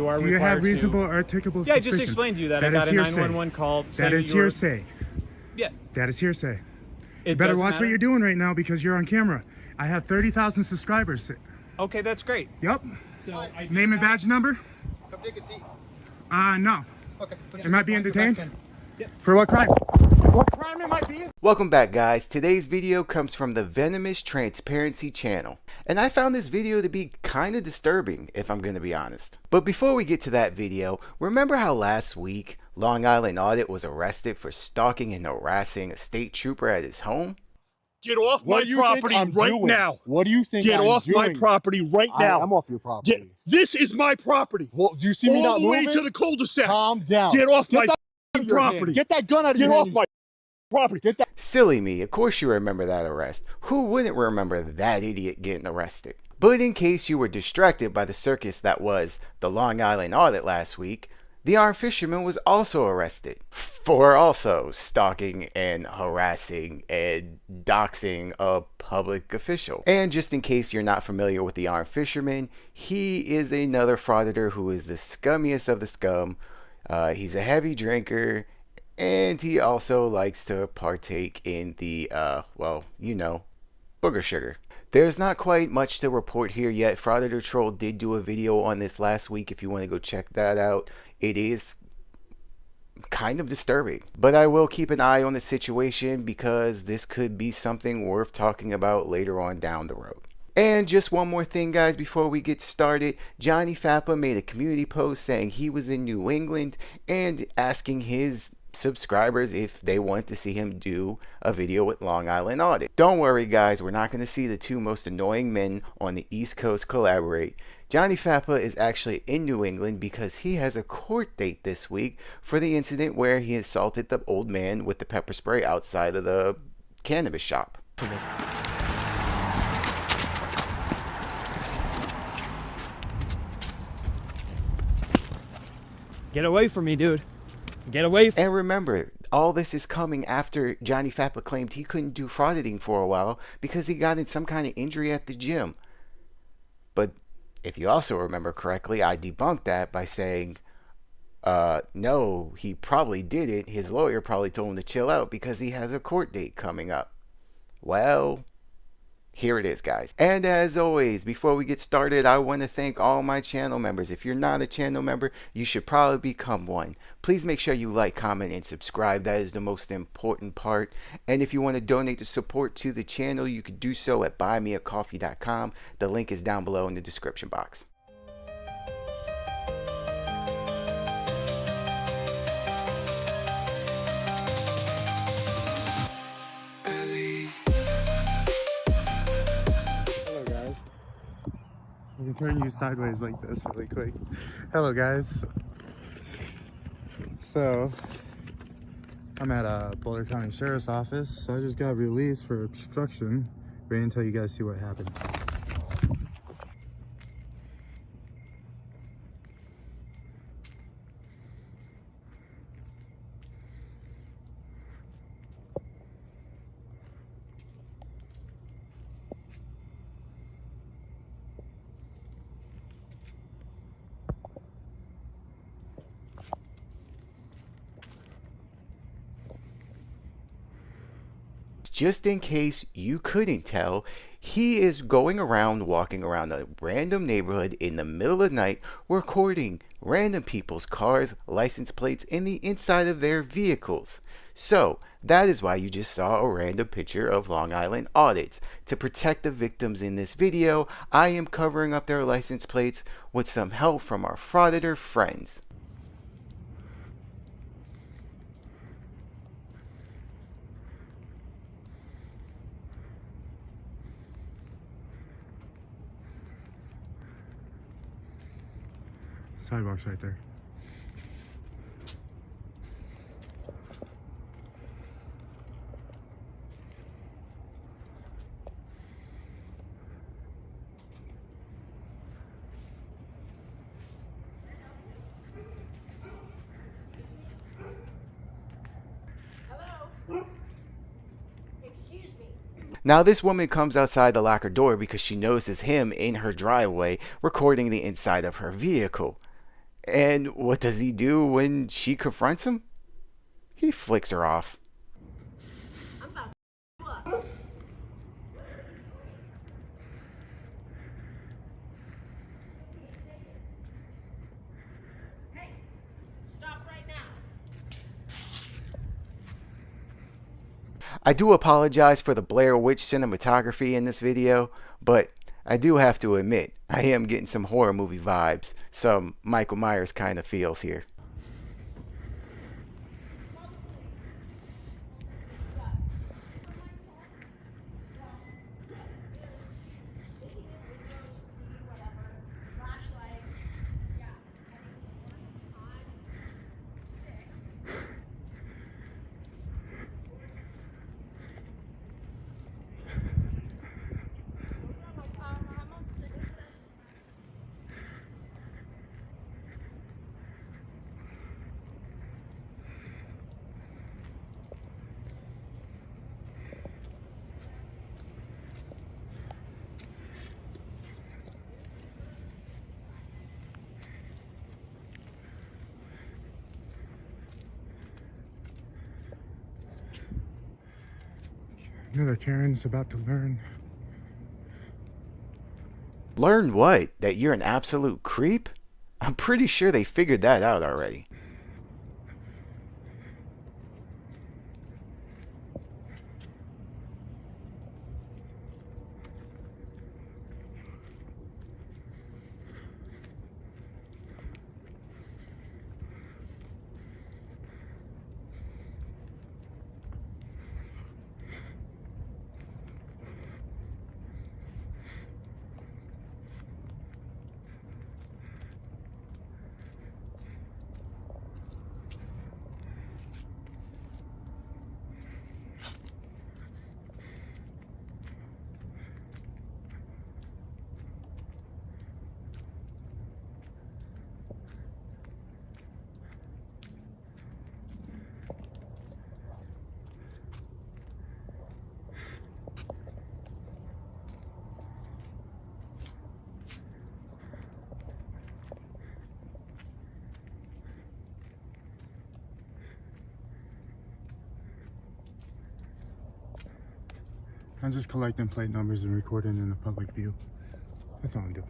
you are Do you required have reasonable to... articulable Yeah, I suspicion? just explained to you that I That got is a hearsay. 911 call. That saying is you were- hearsay. Yeah. That is hearsay. It You better doesn't watch matter? what you're doing right now because you're on camera. I have 30,000 subscribers. Okay, that's great. Yep. So I Name and badge number? Come take a seat. No. Okay. Am I being detained? Yep. For what crime? What crime am I being? Welcome back, guys. Today's video comes from the Venomous Transparency channel, and I found this video to be kind of disturbing, if I'm going to be honest. But before we get to that video, remember how last week Long Island Audit was arrested for stalking and harassing a state trooper at his home? Get off my property right now. What do you think Get I'm off my doing? property right now. I'm off your property. This is my property. Well, do you see me All not the way moving? to the cul-de-sac. Calm down. Get off Get my that out of your hand. property. Get that gun out of Get your off hand. my property. Get that. Silly me, of course you remember that arrest. Who wouldn't remember that idiot getting arrested? But in case you were distracted by the circus that was the Long Island Audit last week, the armed fisherman was also arrested for also stalking and harassing and doxing a public official. And just in case you're not familiar with the armed fisherman, he is another frauditor who is the scummiest of the scum. He's a heavy drinker, and he also likes to partake in the, well, you know, booger sugar. There's not quite much to report here yet. Frauditor Troll did do a video on this last week if you want to go check that out. It is kind of disturbing, but I will keep an eye on the situation because this could be something worth talking about later on down the road. And just one more thing, guys, before we get started. Johnny Fappa made a community post saying he was in New England and asking his subscribers if they want to see him do a video with Long Island Audit. Don't worry, guys, we're not going to see the two most annoying men on the East Coast collaborate. Johnny Fappa is actually in New England because he has a court date this week for the incident where he assaulted the old man with the pepper spray outside of the cannabis shop. Get away from me, dude. Get away from... And remember, all this is coming after Johnny Fappa claimed he couldn't do frauditing for a while because he got in some kind of injury at the gym. But if you also remember correctly, I debunked that by saying, no, he probably did it. His lawyer probably told him to chill out because he has a court date coming up. Well, here it is, guys. And as always, before we get started, I want to thank all my channel members. If you're not a channel member, you should probably become one. Please make sure you like, comment, and subscribe. That is the most important part. And if you want to donate the support to the channel, you can do so at buymeacoffee.com. The link is down below in the description box. I can turn you sideways like this really quick. Hello, guys. So, I'm at Boulder County Sheriff's Office. So I just got released for obstruction. Wait until you guys see what happened. Just in case you couldn't tell, he is going around, walking around a random neighborhood in the middle of the night, recording random people's cars, license plates, and the inside of their vehicles. So that is why you just saw a random picture of Long Island Audits. To protect the victims in this video, I am covering up their license plates with some help from our Frauditor friends. Sidewalk's right there. Hello? Excuse me. Now this woman comes outside the locker door because she notices him in her driveway recording the inside of her vehicle. And what does he do when she confronts him? He flicks her off. I'm about to you up. Hey, stop right now. I do apologize for the Blair Witch cinematography in this video, but I do have to admit, I am getting some horror movie vibes, some Michael Myers kind of feels here. Another Karen's about to learn. Learn what? That you're an absolute creep? I'm pretty sure they figured that out already. I'm just collecting plate numbers and recording in the public view. That's all I'm doing.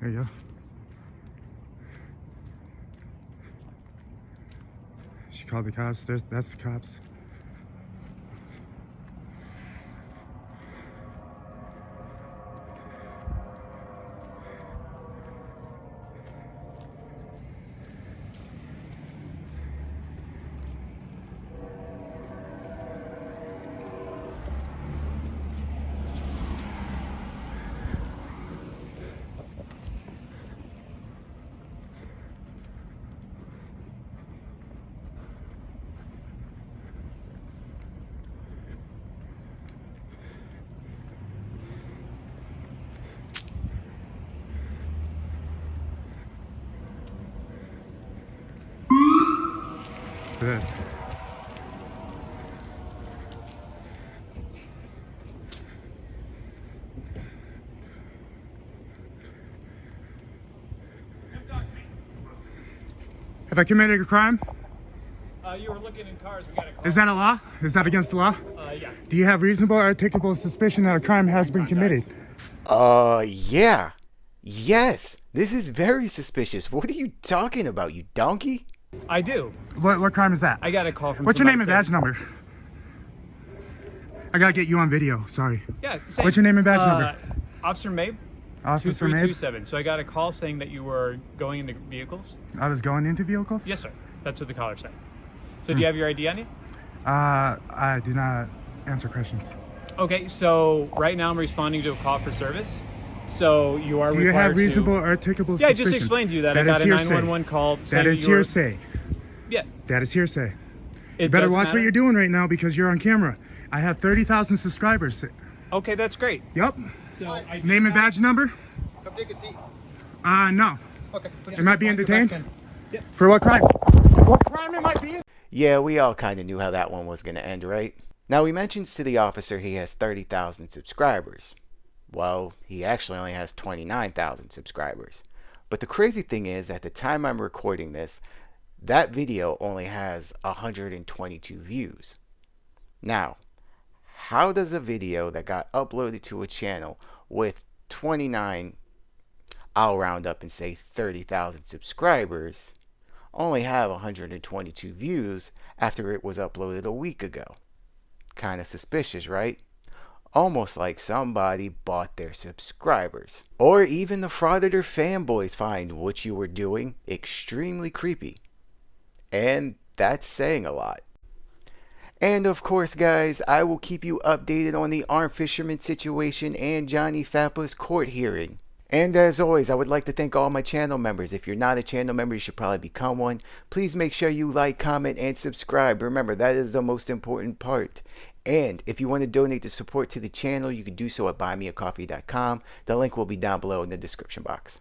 There you go. She called the cops. That's the cops. This. Have I committed a crime? You were looking in cars. We got a call. Is that a law? Is that against the law? Yeah. Do you have reasonable or articulable suspicion that a crime has been committed? Yeah. Yes. This is very suspicious. What are you talking about, you donkey? I do. What crime is that? I got a call from What's your name and somebody badge number? I gotta get you on video, sorry. Yeah. Say, What's your name and badge number? Officer Mabe. Officer Mabe? 2327. So I got a call saying that you were going into vehicles. I was going into vehicles? Yes, sir. That's what the caller said. So do you have your ID on you? I do not answer questions. Okay, so right now I'm responding to a call for service. So you are Do you required have reasonable to... or articulable Yeah, I suspicion? just explained to you that I That got is a hearsay. 911 call saying That is you were... hearsay. Yeah. That is hearsay. It You better doesn't watch matter. what you're doing right now because you're on camera. I have 30,000 subscribers. Okay, that's great. Yep. So I do Name and have- badge number? Come take a seat. No. Okay. Am I being detained? Yeah. For what crime? What crime am I being? Yeah, we all kind of knew how that one was going to end, right? Now, he mentions to the officer he has 30,000 subscribers. Well, he actually only has 29,000 subscribers. But the crazy thing is, at the time I'm recording this, that video only has 122 views. Now, how does a video that got uploaded to a channel with 29, I'll round up and say 30,000 subscribers, only have 122 views after it was uploaded a week ago? Kind of suspicious, right? Almost like somebody bought their subscribers. Or even the Frauditor fanboys find what you were doing extremely creepy. And that's saying a lot. And of course, guys, I will keep you updated on the armed fisherman situation and Johnny Fappa's court hearing. And as always, I would like to thank all my channel members. If you're not a channel member, you should probably become one. Please make sure you like, comment, and subscribe. Remember, that is the most important part. And if you want to donate the support to the channel, you can do so at buymeacoffee.com. The link will be down below in the description box.